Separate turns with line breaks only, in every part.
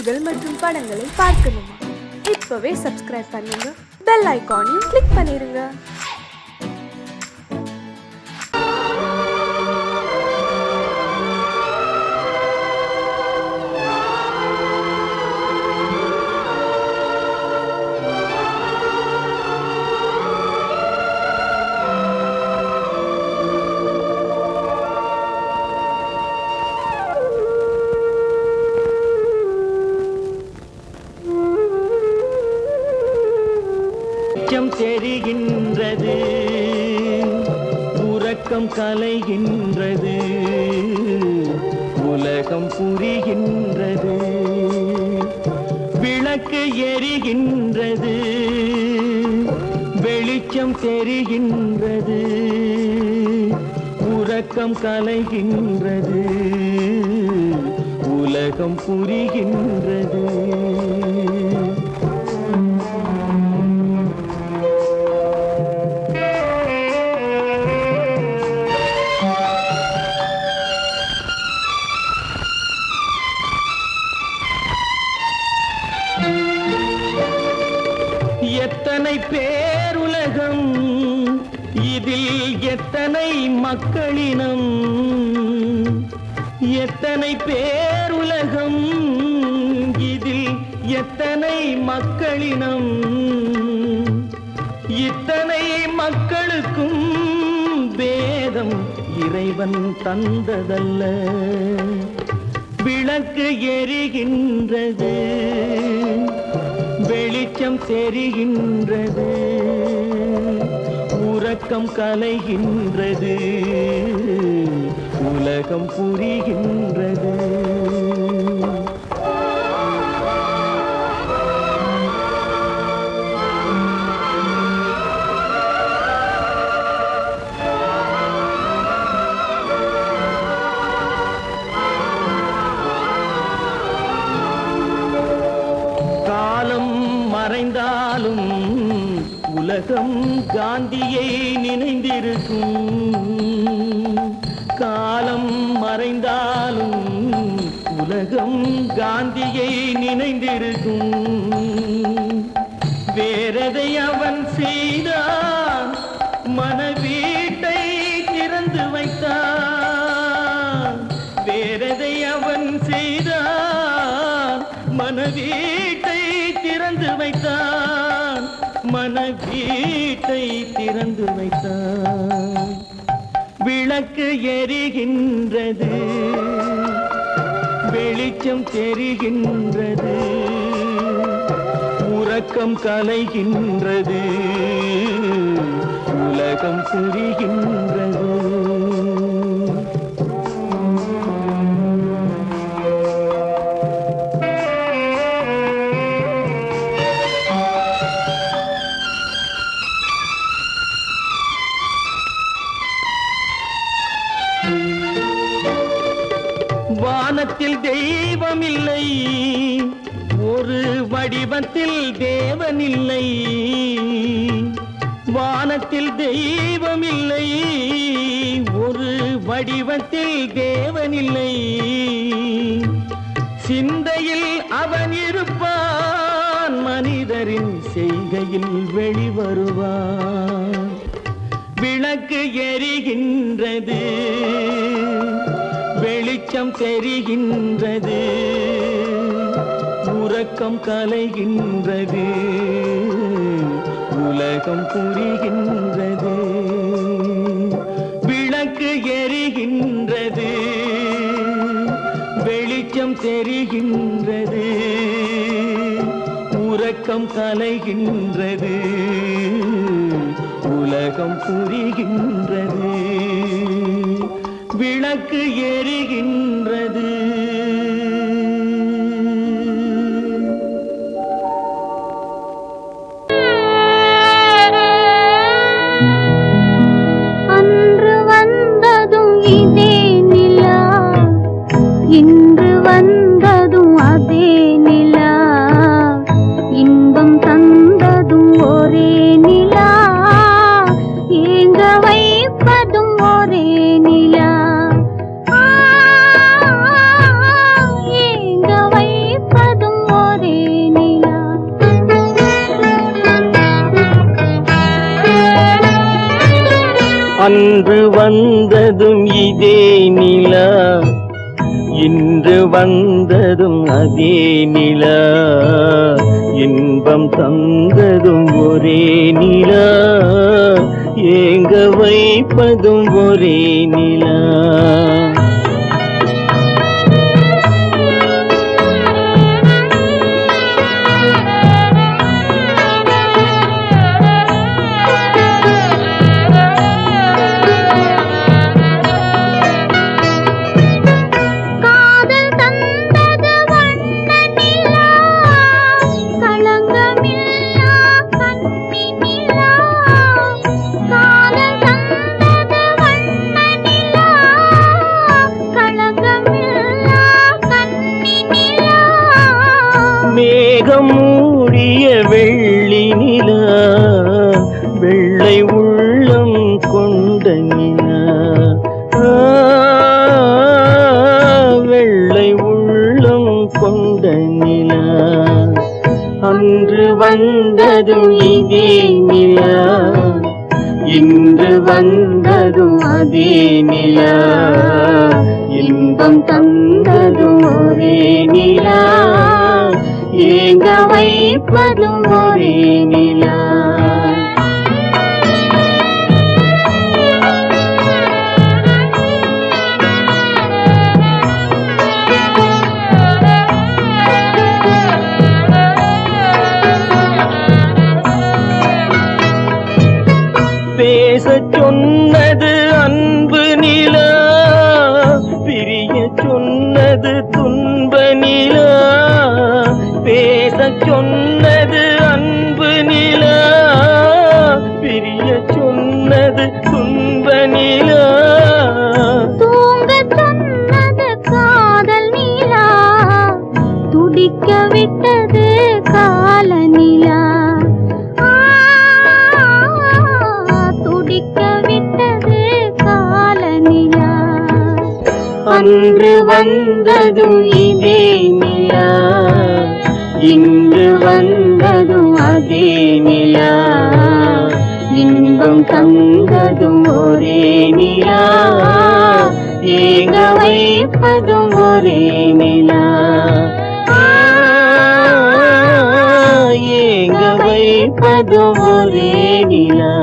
செய்திகள் மற்றும் படங்களை பார்க்கணுமா? இப்பவே சப்ஸ்கிரைப் பண்ணுங்க, பெல் ஐகானையும் கிளிக் பண்ணிருங்க.
தெரிகின்றது, உறக்கம் கலைகின்றது, உலகம் புரிகின்றது, விளக்கு எரிகின்றது, வெளிச்சம் தெரிகின்றது, உறக்கம் கலைகின்றது, உலகம் புரிகின்றது. எத்தனை பேருலகம், இதில் எத்தனை மக்களினம், எத்தனை பேருலகம், இதில் எத்தனை மக்களினம், இத்தனை மக்களுக்கும் வேதம் இறைவன் தந்ததல்ல. விளக்கு எரிகின்றது, வெளிச்சம் தெரிகின்றது, உறக்கம் கலைகின்றது, உலகம் புரிகின்றது. மறைந்தாலும் உலகம் காந்தியை நினைந்திருக்கும். காலம் மறைந்தாலும் உலகம் காந்தியை நினைந்திருக்கும். வேறதை அவன் செய்தான், மனவீட்டை திறந்து வைத்தான். வேறதை அவன் செய்தான், மனவீட்டை திறந்து வைத்தான், மனவீட்டை திறந்து வைத்தான். விளக்கு எரிகின்றது, வெளிச்சம் தெரிகின்றது, உறக்கம் கலைகின்றது, உலகம் புரிகின்றது. வானத்தில் தெய்வம் இல்லை, ஒரு வடிவத்தில் தேவன் இல்லை. வானத்தில் தெய்வம் இல்லை, ஒரு வடிவத்தில் தேவன் இல்லை. சிந்தையில் அவன் இருப்பான், மனிதரின் செய்கையில் வெளிவருவான். விளக்கு எரிகின்றது, வெளிச்சம் தெரிகின்றது, உறக்கம் கலைகின்றது, உலகம் புரிகின்றது. விளக்கு எரிகின்றது, வெளிச்சம் தெரிகின்றது, உறக்கம் கலைகின்றது, உலகம் புரிகின்றது. விளக்கு எரிகின்றது.
அன்று வந்ததும் இதே நிலா, இன்று வந்ததும் அதே நிலா, இன்பம் தந்ததும் ஒரே நிலா, ஏங்க வைப்பதும் ஒரே நிலா.
அன்று வந்ததும் இதே நிலா, இன்று வந்ததும் அதே நிலா, இன்பம் தந்ததும் ஒரே நிலா, ஏங்க வைப்பதும் ஒரே நிலா. மேகம் மூடிய வெள்ளி நிலா, வெள்ளை உள்ளம் கொண்ட நிலா, வெள்ளை உள்ளம் கொண்ட நிலா. அன்று வந்ததும் இதே நிலா, இன்று வந்ததும் அதே நிலா, இன்பம் தந்ததும் ஒரே நிலா, ஏங்க வைப்பதும் ஒரே நிலா. பேசச் சொன்னது அன்பு நிலா, பிரிய சொன்னது துன்ப நிலா. பேசச் சொன்னது அன்பு நிலா, பிரிய சொன்னது துன்ப நிலா.
தூங்கச் சொன்னது காதல் நிலா, துடிக்க விட்டது கால நிலா, துடிக்க விட்டது கால நிலா.
அன்று வந்ததும் இதே நிலா, இன்று வந்ததும் அதே நிலா, இன்பம் தந்ததும் ஒரே நிலா, ஏங்க வைப்பதும் ஒரே நிலா, ஏங்க வைப்பதும் ஒரே நிலா.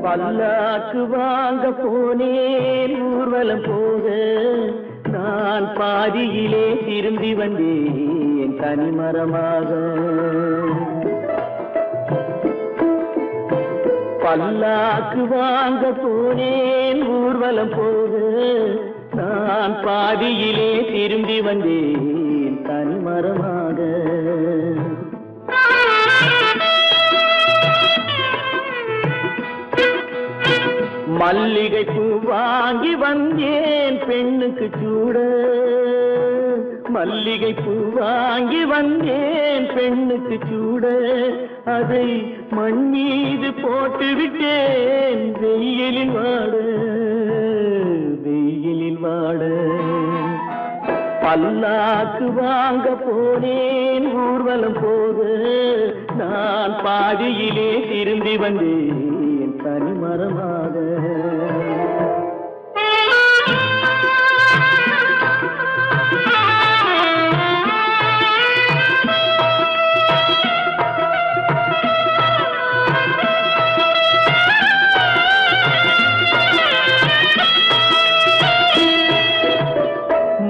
பல்லாக்கு வாங்க போனேன் ஊர்வலம் போக, நான் பாதியிலே திரும்பி வந்தேன் தனிமரமாக. பல்லாக்கு வாங்க போனேன் ஊர்வலம் போக, நான் பாதியிலே திரும்பி வந்தேன் தனிமரமாக. மல்லிகை பூ வாங்கி வந்தேன் பெண்ணுக்கு சூட, மல்லிகை பூ வாங்கி வந்தேன் பெண்ணுக்கு சூட, அதை மண் மீது போட்டு விட்டேன் வெயிலில் வாட, வெயிலில் வாட. பல்லாக்கு வாங்க போனேன் ஊர்வலம் போக, நான் பாதியிலே திரும்பி வந்தேன் தனிமரமாக.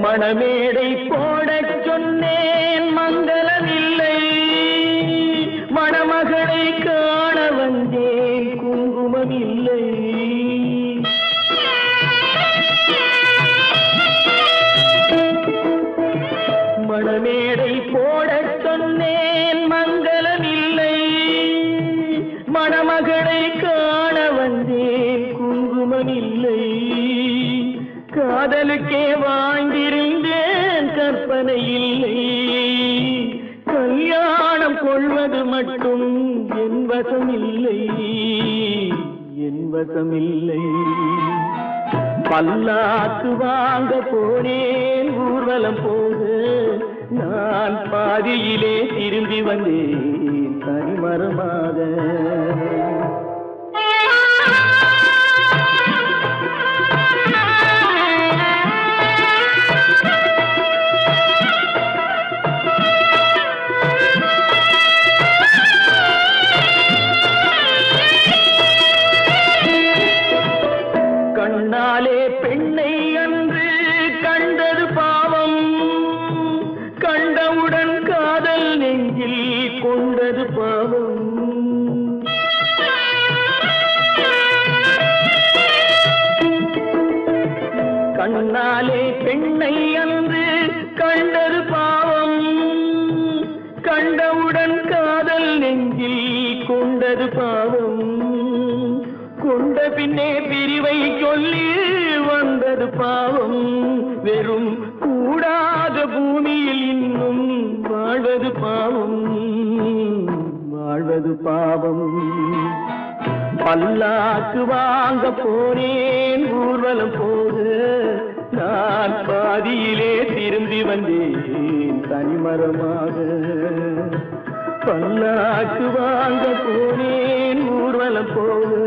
மணமேடை போடச் சொன்னேன் மங்களமில்லை, மணமகளை காண வந்தேன் குங்குமமில்லை. மணமேடை போடச் சொன்னேன் மங்களமில்லை, காதலுக்கே வாழ்ந்திருந்தேன் கற்பனை இல்லை கல்யாணம் கொள்வது மட்டும் என் வசமில்லை என் வசமில்லை பல்லாக்கு வாங்க போனேன் ஊர்வலம் போக நான் பாதியிலே திரும்பி வந்தேன் தனிமரமாக கண்ணாலே பெண்ணை அன்று கண்டது பாவம் கண்டவுடன் காதல் நெஞ்சில் கொண்டது பாவம் கண்ணாலே பெண்ணை அன்று கண்டது பாவம் கண்டவுடன் காதல் நெஞ்சில் கொண்டது பாவம் கொண்ட பின்னே பிரிவை சொல்லி வந்தது பாவம் வெறும் கூடாத பூமியில் இன்னும் வாழ்வது பாவம் வாழ்வது பாவம் பல்லாக்கு வாங்க போனேன் ஊர்வலம் போது நான் பாதியிலே திரும்பி வந்தேன் தனிமரமாக பல்லாக்கு வாங்க போனேன் ஊர்வலம் போது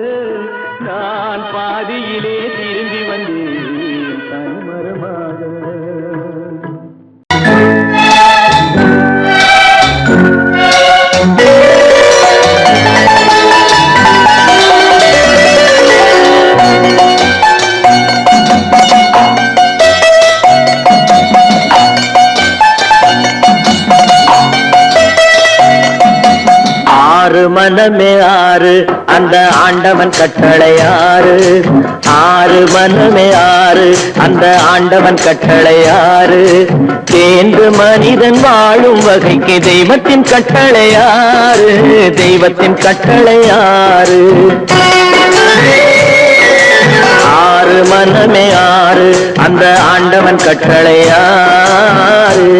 நான் பாதியிலே திரும்பி வந்தேன் தனிமரமாக மனமே ஆறு அந்த ஆண்டவன் கட்டளை ஆறு ஆறு மனமே ஆறு அந்த ஆண்டவன் கட்டளை ஆறு தேர்ந்து மனிதன் வாழும் வகைக்கு தெய்வத்தின் கட்டளை ஆறு தெய்வத்தின் கட்டளை ஆறு ஆறு மனமே ஆறு அந்த ஆண்டவன் கட்டளை ஆறு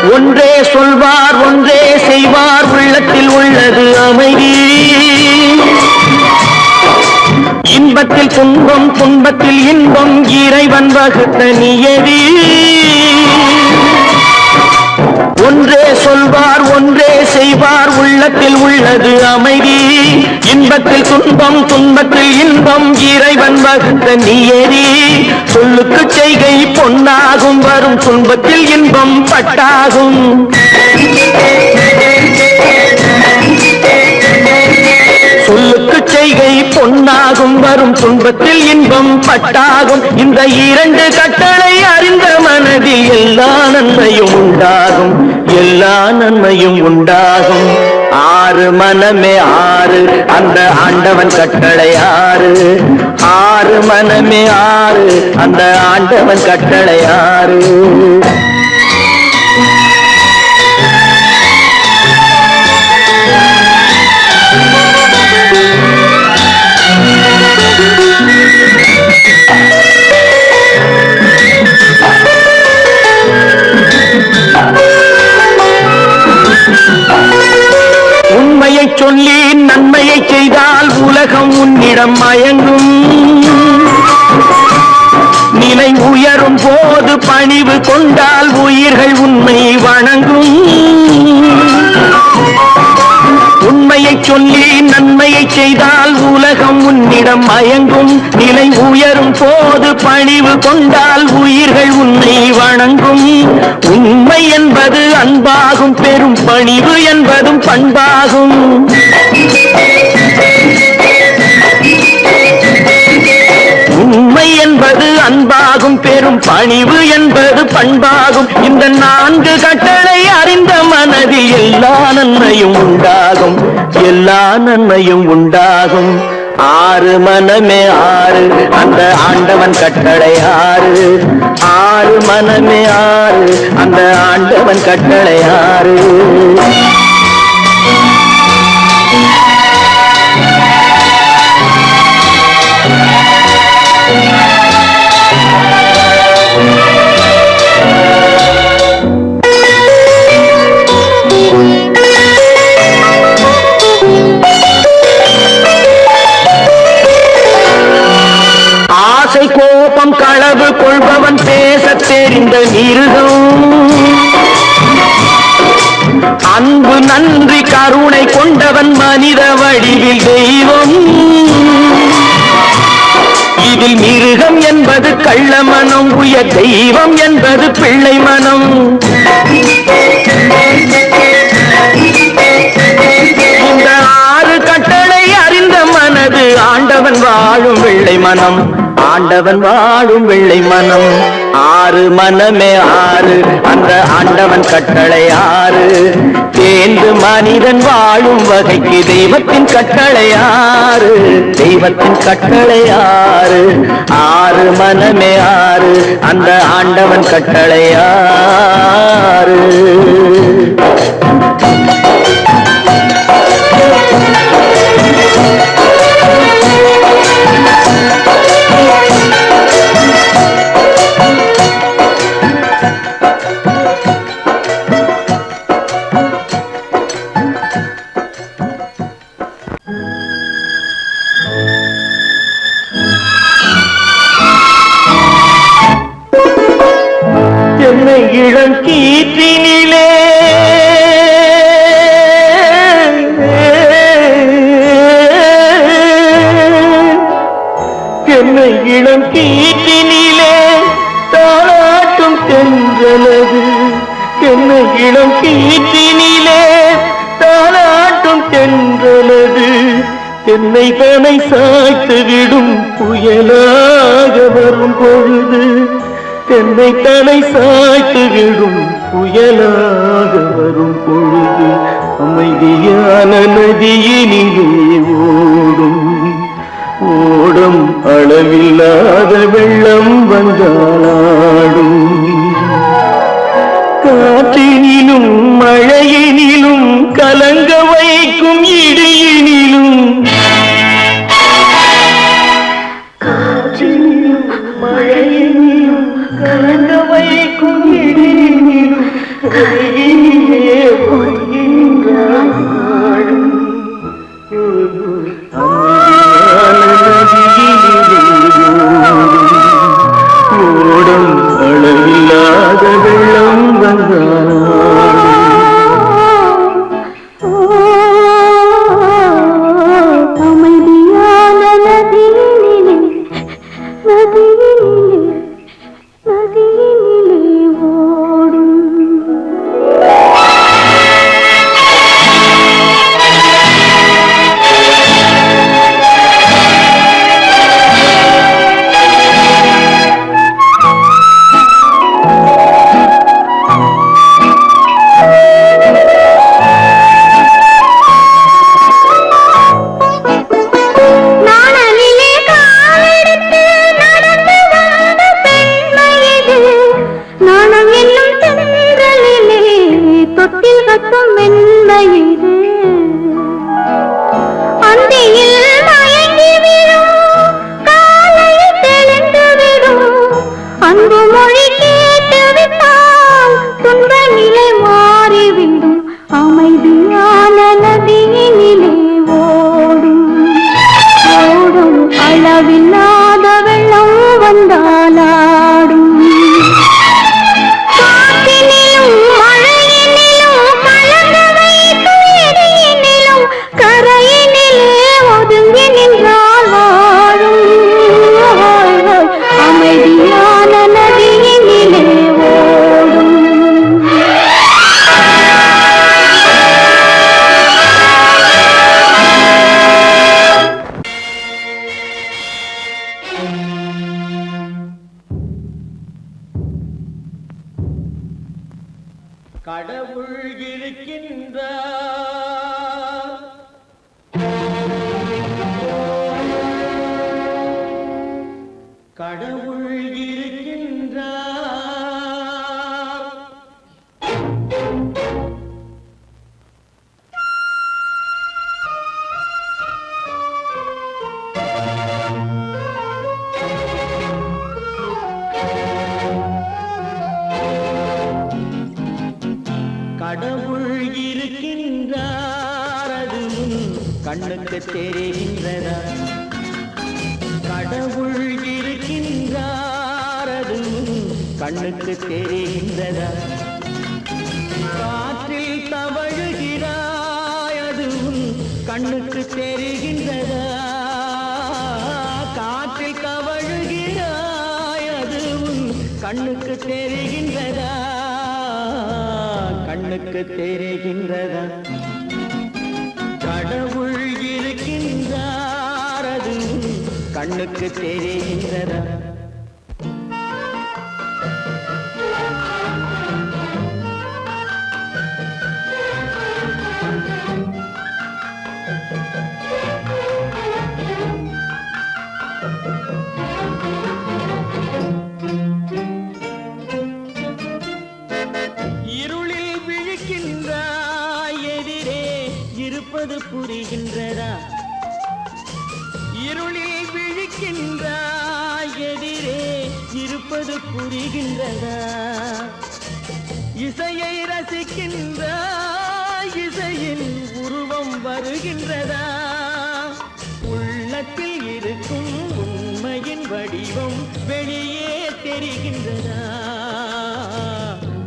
ஒன்றே சொல்வார் ஒன்றே செய்வார் உள்ளத்தில் உள்ளது அமைதி இன்பத்தில் துன்பம் துன்பத்தில் இன்பம் இறைவன் வகுத்த நியதி ஒன்றே சொல்வார் ஒன்றே செய்வார் உள்ளத்தில் உள்ளது அமைதி இன்பத்தில் துன்பம் துன்பத்தில் இன்பம் இறைவன் வகுத்த நியதி சொல்லுக்கு செய்கை பொன்னாகும் வரும் துன்பத்தில் இன்பம் பட்டாகும் சொல்லுக்கு செய்கை பொன்னாகும் வரும் துன்பத்தில் இன்பம் பட்டாகும் இந்த இரண்டு கட்டளை அறிந்த மனதில் எல்லா நன்மையும் உண்டாகும் எல்லா நன்மையும் உண்டாகும் ஆறு மனமே ஆறு அந்த ஆண்டவன் கட்டளை ஆறு ஆறு மனமே ஆறு அந்த ஆண்டவன் கட்டளை ஆறு உண்மையை சொல்லி நன்மையை செய்தால் உலகம் உன்னிடம் மயங்கும் நிலை உயரும் போது பணிவு கொண்டால் உயிர்கள் உன்னை வணங்கும் உண்மையை சொல்லி நன்மையை செய்தால் உலகம் உன்னிடம் மயங்கும் நிலை உயரும் போது பணிவு கொண்டால் உயிர்கள் உன்னை வணங்கும் உண்மை என்பது அன்பாகும் பெரும் பணிவு என்பதும் பண்பாகும் உண்மை என்பது அன்பாகும் பெரும் பணிவு என்பது பண்பாகும் இந்த நான்கு கட்டளை அறிந்த மனதில் எல்லா நன்மையும் உண்டாகும், எல்லா நன்மையும் உண்டாகும். ஆறு மனமே ஆறு, அந்த ஆண்டவன் கட்டளை ஆறு. ஆறு மனமே ஆறு, அந்த ஆண்டவன் கட்டளை ஆறு. கோபம் களவு கொள்பவன் பேசத் தெரிந்த மிருகம், அன்பு நன்றி கருணை கொண்டவன் மனித வடிவில் தெய்வம். இதில் மிருகம் என்பது கள்ள மனம், உயர் தெய்வம் என்பது பிள்ளை மனம். இந்த ஆறு கட்டளை அறிந்த மனது ஆண்டவன் வாழும் வெள்ளை மனம், ஆண்டவன் வாழும் வெள்ளை மனம். ஆறு மனமே ஆறு, அந்த ஆண்டவன் கட்டளை ஆறு. தேர்ந்து மனிதன் வாழும் வகைக்கு தெய்வத்தின் கட்டளை ஆறு, தெய்வத்தின் கட்டளை ஆறு. ஆறு மனமே ஆறு, அந்த ஆண்டவன் கட்டளை ஆறு. இளம் கீற்றினிலே என்னை இளம் கீற்றினிலே தாளாட்டும் தென்றலது, என்னை இளம் கீற்றினிலே தாளாட்டும் தென்றலது. என்னை தனை சாய்த்து விடும் புயலாக வரும் பொழுது, என்னை தலை சாய்த்து விடும் புயலாக வரும் பொழுது, அமைதியான நதியினிலே ஓடும் ஓடும் அளவில்லாத வெள்ளம் வந்தாடும். காற்றினிலும் மழையினிலும் கலங்க வைக்கும் இடியினிலும், காற்றினிலும் மழையினிலும் கலங்க வைக்கும் இடியினிலும் கையிலே போகின்றான் வாழும். ஓடும் அளவில்லாத வெள்ளம் வந்தாடும். கண்ணுக்கு தெரிகின்றதா? கடவுள் இருக்கின்றார் அதுவும் கண்ணுக்கு தெரிகின்றதா? காற்றில் தவழுகிறாய் அதுவும் கண்ணுக்கு தெரிகின்றதா? காற்றில் தவழுகிறாய் அதுவும் கண்ணுக்கு தெரிகின்றதா? கண்ணுக்கு தெரிகின்றதா? கடவுள் இருக்கின்றார் அதுவும் கண்ணுக்கு தெரிகின்றதா? இருளில் விழிக்கின்றாய் எதிரே இருப்பது புரிகின்றதா? இருளில் விழிக்கின்றாய் எதிரே இருப்பது புரிகின்றதா? இசையை ரசிக்கின்றாய் இசையின் உருவம் வருகின்றதா? உள்ளத்தில் இருக்கும் உண்மையின் வடிவம் வெளியே தெரிகின்றதா?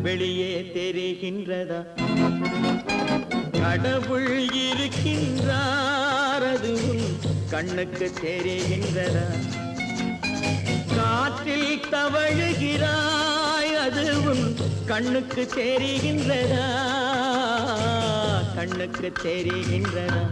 வெளியே தெரிகின்றதா? கடவுள் இருக்கின்றார் அதுவும் கண்ணுக்கு தெரிகின்றதா? காற்றில் தவழுகிறாய் அதுவும் கண்ணுக்கு தெரிகின்றதா? கண்ணுக்கு தெரிகின்றதா?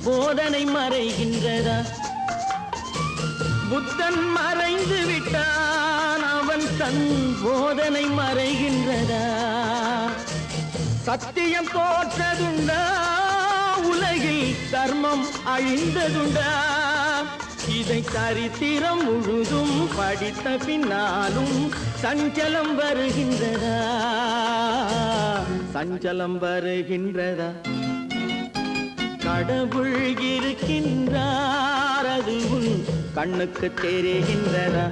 போதனை மறைகின்றதா? புத்தன் மறைந்து விட்டான் அவன் தன் போதனை மறைகின்றதா? சத்தியம் தோற்றதுண்டா? உலகில் தர்மம் அழிந்ததுண்டா? இதை சரித்திரம் முழுதும் படித்த பின்னாலும் சஞ்சலம் வருகின்றதா? சஞ்சலம் வருகின்றதா? கடவுள் இருக்கின்றார் அதுவும் கண்ணுக்கு தெரிகின்றதா?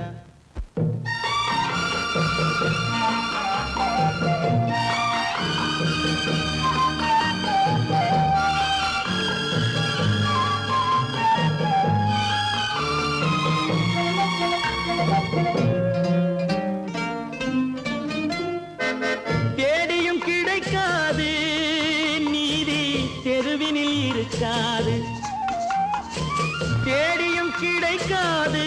தேடியும் கிடைக்காது நீதி தெருவினில் இருக்காது. தேடியும் கிடைக்காது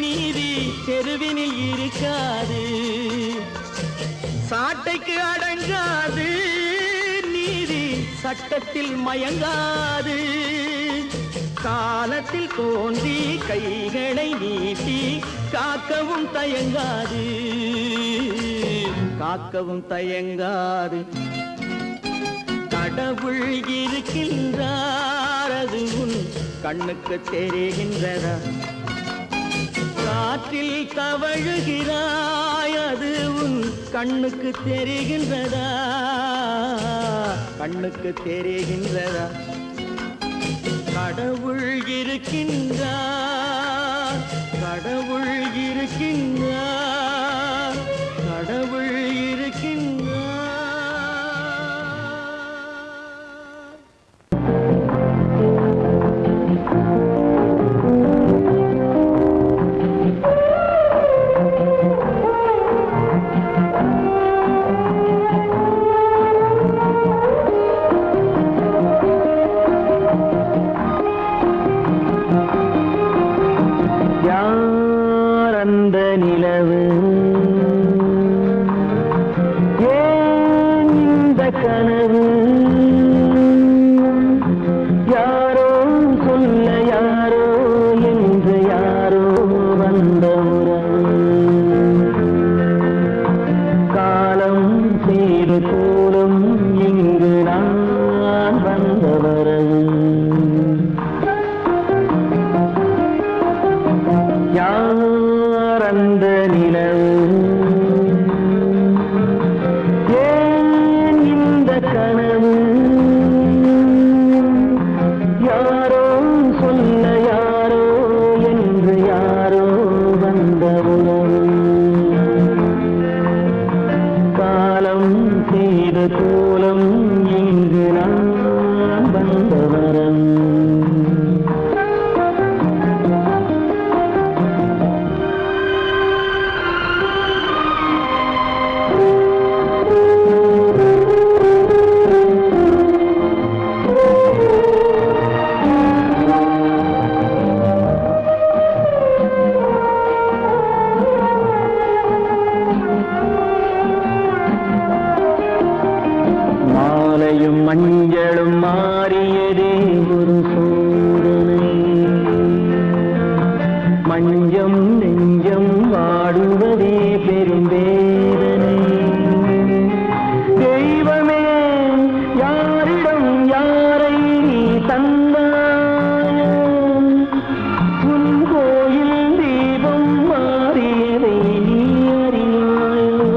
நீதி தெருவினில் இருக்காது. சாட்டைக்கு அடங்காது நீதி சட்டத்தில் மயங்காது. காலத்தில் தோன்றி கைகளை நீட்டி காக்கவும் தயங்காது. காக்கவும் தயங்காது. கடவுள் இருக்கின்றார் அதுவும் கண்ணுக்கு தெரிகின்றதா? காற்றில் தவழுகிறாய் அதுவும் கண்ணுக்கு தெரிகின்றதா? கண்ணுக்கு தெரிகின்றதா? கடவுள் இருக்கின்றார். கடவுள் இருக்கின்றார். கடவுள் இருக்கின்றார். யார் அந்த நிலவு காலம் செய்த கோலம் இங்கு நான் வந்தவரம். மஞ்சளும் மாறியதே ஒரு சோதனை. மஞ்சம் நெஞ்சம் வாடுவதே பெரும் வேதனை. தெய்வமே யாரிடம் யாரை தந்தாயோ, உன் கோயில் தீபம் மாறியதை நீ அறியாயோ.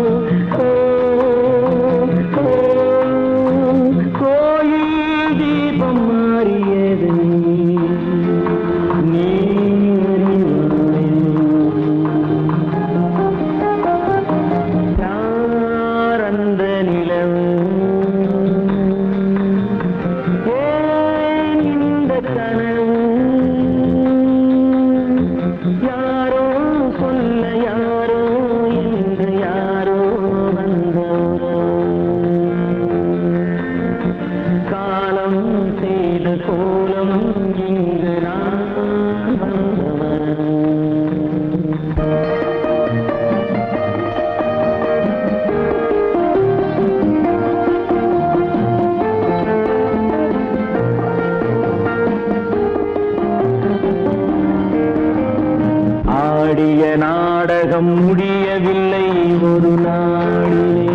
ஆடிய நாடகம் முடியவில்லை ஒரு நாளிலே.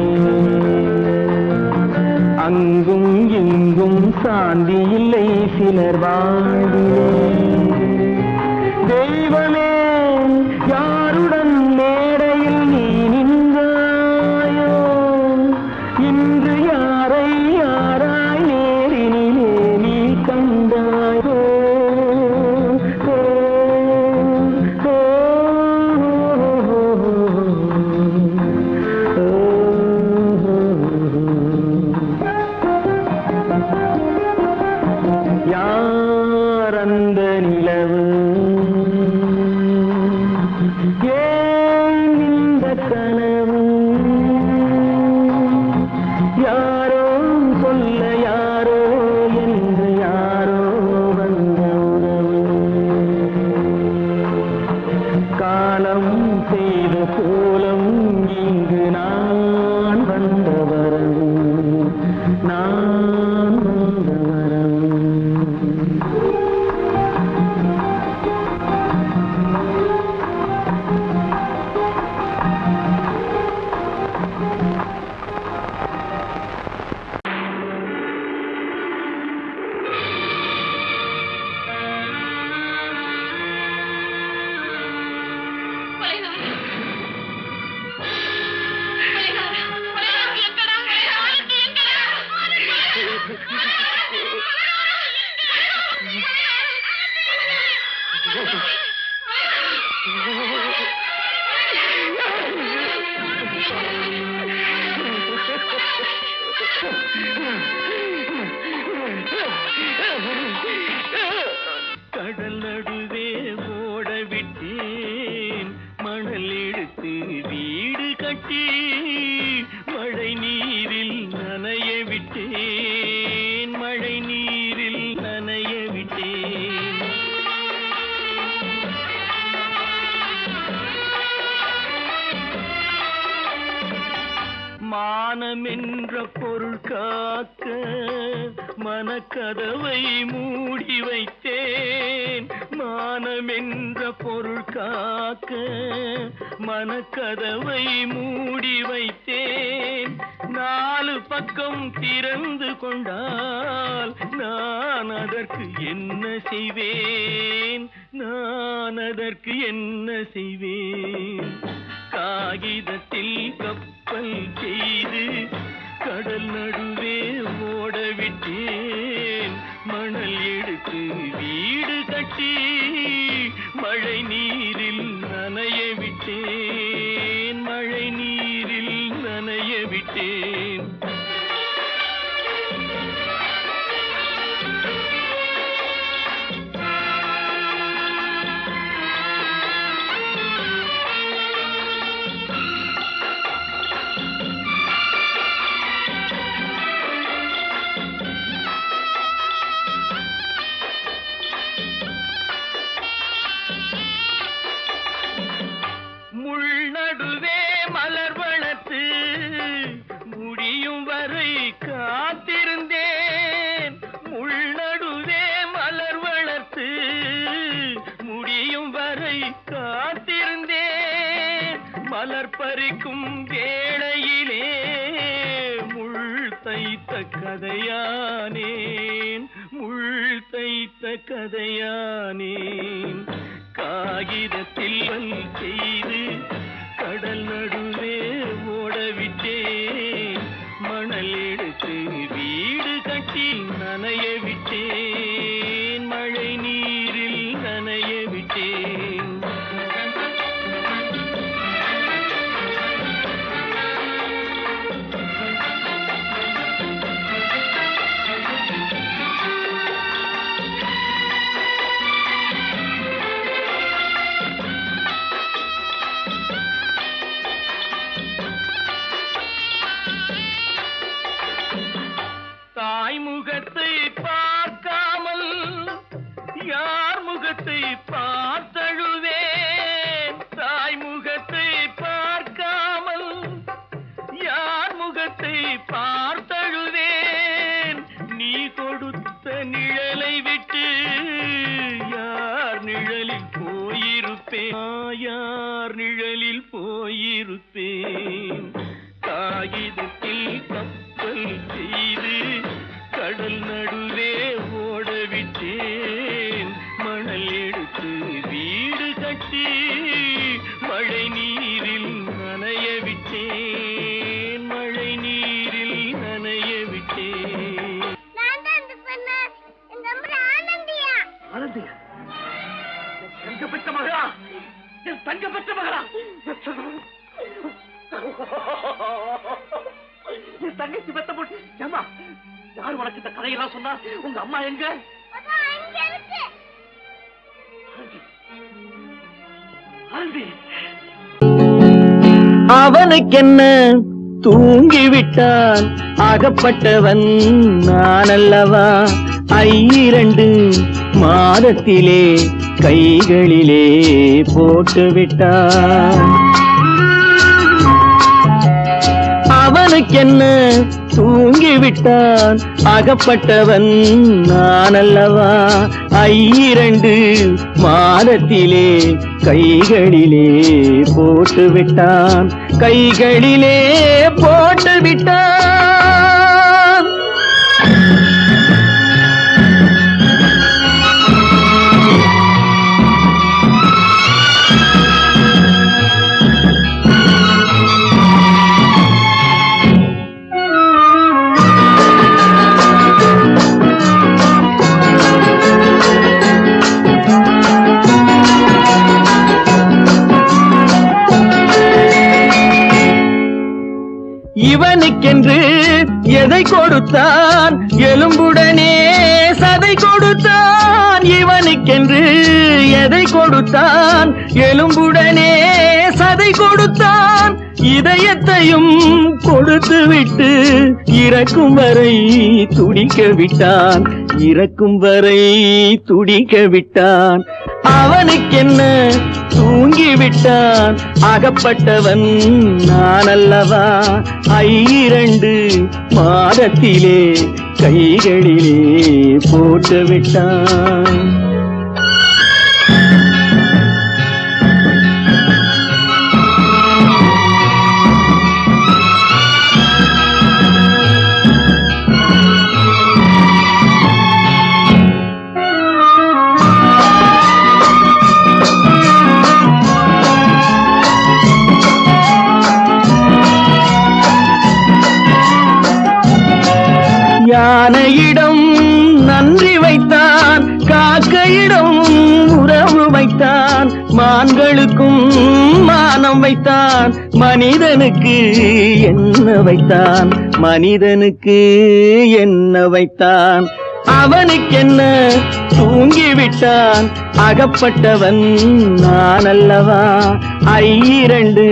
அங்கும் இங்கும் சாந்தி இல்லை சிலர் வாழ்விலே. தெய்வமே யாருடன் மேடையில் நீ நின்றாயோ, இன்று யாரை யாராய் நேரினிலே நீ கண்டாயோ. யார் அந்த நிலவு, ஏன் இந்த கனவு, யாரோ சொல்ல யாரோ என்று யாரோ வந்த உறவு. காலம் செய்த கோலம் இங்கு நான் வந்த வரவு, நான் வந்த வரவு. கடல் நடுவே ஓட விட்டேன், மணல் எடுத்து வீடு கட்டி மழை நீரில் நனைய விட்டேன், மழை நீரில் நனைய விட்டேன். மானம் என்ற பொருள் காக்க மனக்கதவை மூடி வைத்தேன். மானம் என்ற பொருள் காக்க மனக்கதவை மூடி வைத்தேன். நாலு பக்கம் திறந்து கொண்டால் நான் அதற்கு என்ன செய்வேன், நான் அதற்கு என்ன செய்வேன். காகிதத்தில் கப்பல் செய்து கடல் நடுவே ஓட விட்டேன், மணல் எடுத்து வீடு கட்டி மழை நீரில் நனைய விட்டேன், மழை நீரில் நனைய விட்டேன். முள்நடுவே மலர் வளர்த்து முடியும் வரை காத்திருந்தேன். முள்நடுவே மலர் வளர்த்து முடியும் வரை காத்திருந்தேன். மலர் பறிக்கும் வேளையிலே முள் தைத்த கதையானேன். முள் தைத்த கதையானேன். காகிதத்தில் செய்து கடல் நடுவே ஓடவிட்டேன். மணல் எடுத்து வீடு கட்டி நனைய விட்டேன். மழை நீரில் நனைய விட்டேன். முகத்தை பார்க்காமல் யார் முகத்தை பார்த்தழுவேன். தாய் முகத்தை பார்க்காமல் யார் முகத்தை பார்த்தழுவேன். நீ கொடுத்த நிழலை விட்டு யார் நிழலில் போயிருப்பேன். யார் நிழலில் போயிருப்பேன். காகிதத்தில் கப்பல் செய்து கடல் நடுவே ஓடவிட்டேன். மணல் எடுத்து வீடு கட்டி மழை நீரில் நனைய விட்டேன். மழை நீரில் நனைய விட்டேன். ஆனந்தியா? தங்க பெற்ற மகளா? என் தங்க பெற்ற மகளா? என் தங்கச்சி பெத்த போட்டு ஏமா யார் உனக்கு இந்த கதையெல்லாம் சொன்னா? உங்க அம்மா எங்க? அவனுக்கென்ன தூங்கிவிட்டான் அகப்பட்டவன் நான் அல்லவா? 2 மாதத்திலே கைகளிலே போட்டுவிட்டான். அவனுக்கென்ன தூங்கிவிட்டான் அகப்பட்டவன் நான் அல்லவா? 2 மாதத்திலே கைகளிலே போட்டுவிட்டான். கைகளிலே போட்டுவிட்டான். இவனுக்கென்று எதை கொடுத்தான்? எலும்புடனே சதை கொடுத்தான். இவனுக்கென்று எதை கொடுத்தான்? எலும்புடனே சதை கொடுத்தான். இதயத்தையும் கொடுத்து விட்டு இறக்கும் வரை துடிக்க விட்டான். இறக்கும் வரை துடிக்க விட்டான். அவனுக்கென்ன தூங்கிவிட்டான் அகப்பட்டவன் நான் அல்லவா? 2 மாதத்திலே கைகளிலே போட்டுவிட்டான். யானையிடம் நன்றி வைத்தான், காக்கையிடம் உறவு வைத்தான், மான்களுக்கும் மானம் வைத்தான். மனிதனுக்கு என்ன வைத்தான் மனிதனுக்கு என்ன வைத்தான் அவனுக்கென்ன தூங்கிவிட்டான் அகப்பட்டவன் நான் அல்லவா 2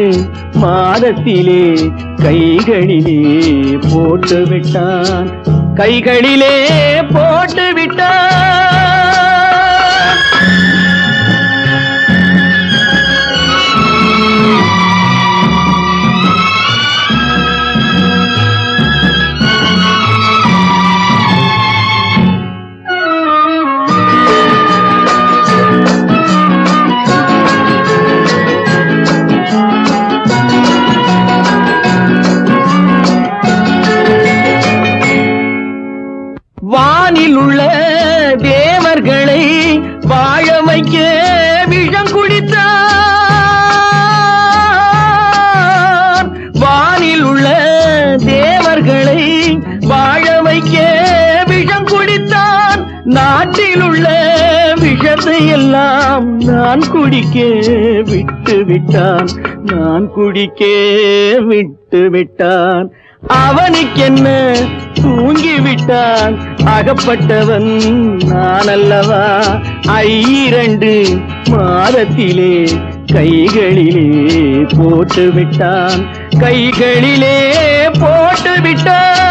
மாதத்திலே கைகளிலே போட்டு விட்டான் கைகளிலே போட்டு விட்டான் வானில் உள்ள தேவர்களை வாழ வைக்க விஷம் குடித்தான் வானில் உள்ள தேவர்களை வாழ வைக்க விஷம் குடித்தான் நாட்டில் உள்ள விஷத்தை எல்லாம் நான் குடிக்க விட்டு விட்டான் நான் குடிக்க விட்டு விட்டான் அவனுக்கென்ன தூங்கிவிட்டான் அகப்பட்டவன் நான் அல்லவா 2 மாதத்திலே கைகளிலே போட்டு விட்டான் கைகளிலே போட்டு விட்டான்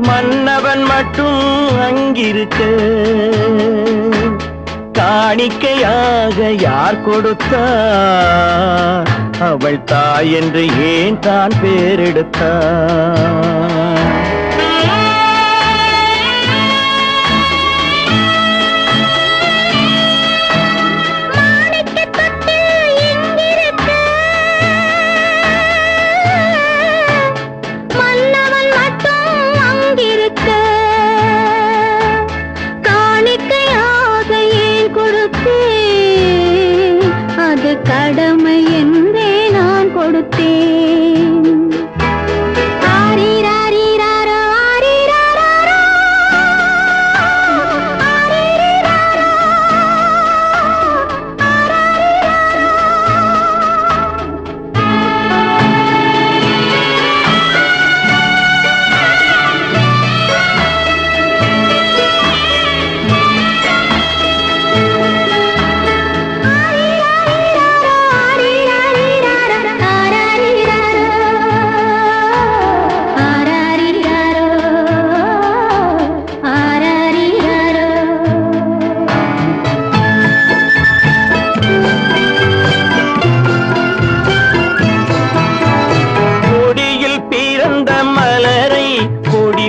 மன்னவன் மட்டும் அங்கிருக்க காணிக்கையாக யார் கொடுத்தார் அவள் தாய் என்று ஏன் தான் பேரெடுத்தார்
கடமை என்றே நான் கொடுத்தேன்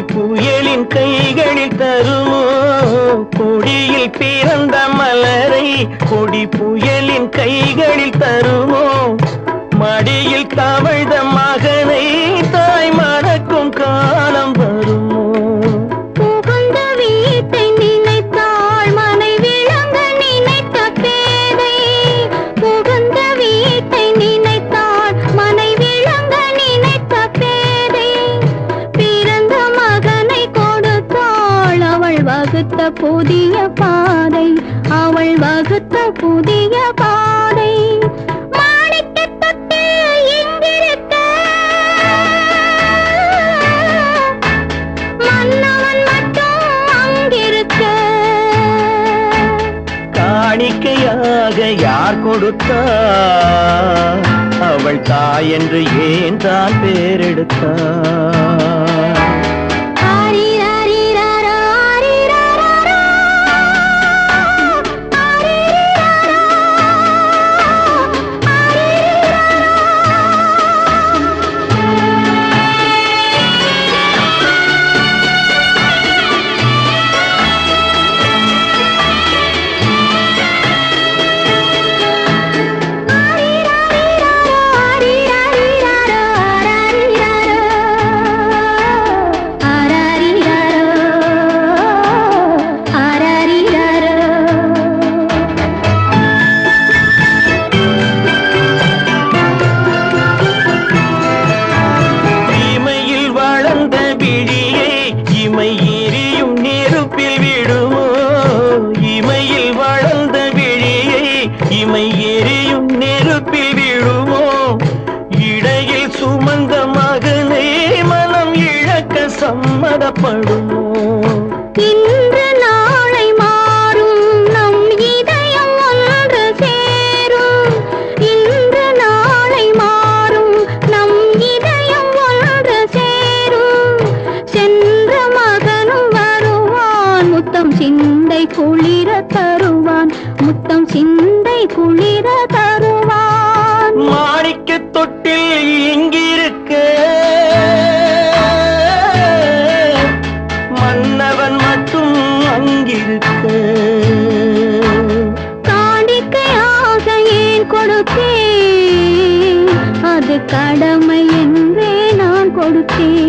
புயலின் கைகளில் தருமோ கொடியில் பிறந்த மலரை கொடி புயலின் கைகளில் தருமோ மடியில் தவழ்ந்த மகனை தாய் மறக்கும் காலம் வருமோ
புகுந்த வீட்டை நினைத்தாள் மனை விளங்க நினைத்த பேதை புகுந்த வீட்டை நினைத்தாள் மனை விளங்க நினைத்த பேதை பிறந்த மகனை கொடுத்தாள் அவள் வகுத்த புதிய பாதை அவள் வகுத்த புதிய பாதை
காணிக்கையாக யார் கொடுத்தார் அவள் தாய் என்று ஏன் தான் பேரெடுத்தார் இமை எரியும் நெருப்பில் விடுமோ இமையில் வளர்ந்த விழியை இமை எரியும் நெருப்பில் விடுமோ இடையில் சுமந்த மகனை மனம் இழக்க சம்மதப்படுமோ
இன்று நாளை மாறும் நம் இதயம் ஒன்று சேரும் இன்று நாளை மாறும் நம் இதயம் ஒன்று சேரும் சென்ற மகனும் வருவான் முத்தம் சிந்தை குளிர தருவான் முத்தம் சிந்தை குளிர தருவான்
மாணிக்க தொட்டில் இங்கிருக்க மன்னவன் மட்டும் அங்கிருக்க
காணிக்கையாக ஏன் கொடுத்தேன் அது கடமை என்றே நான் கொடுத்தேன்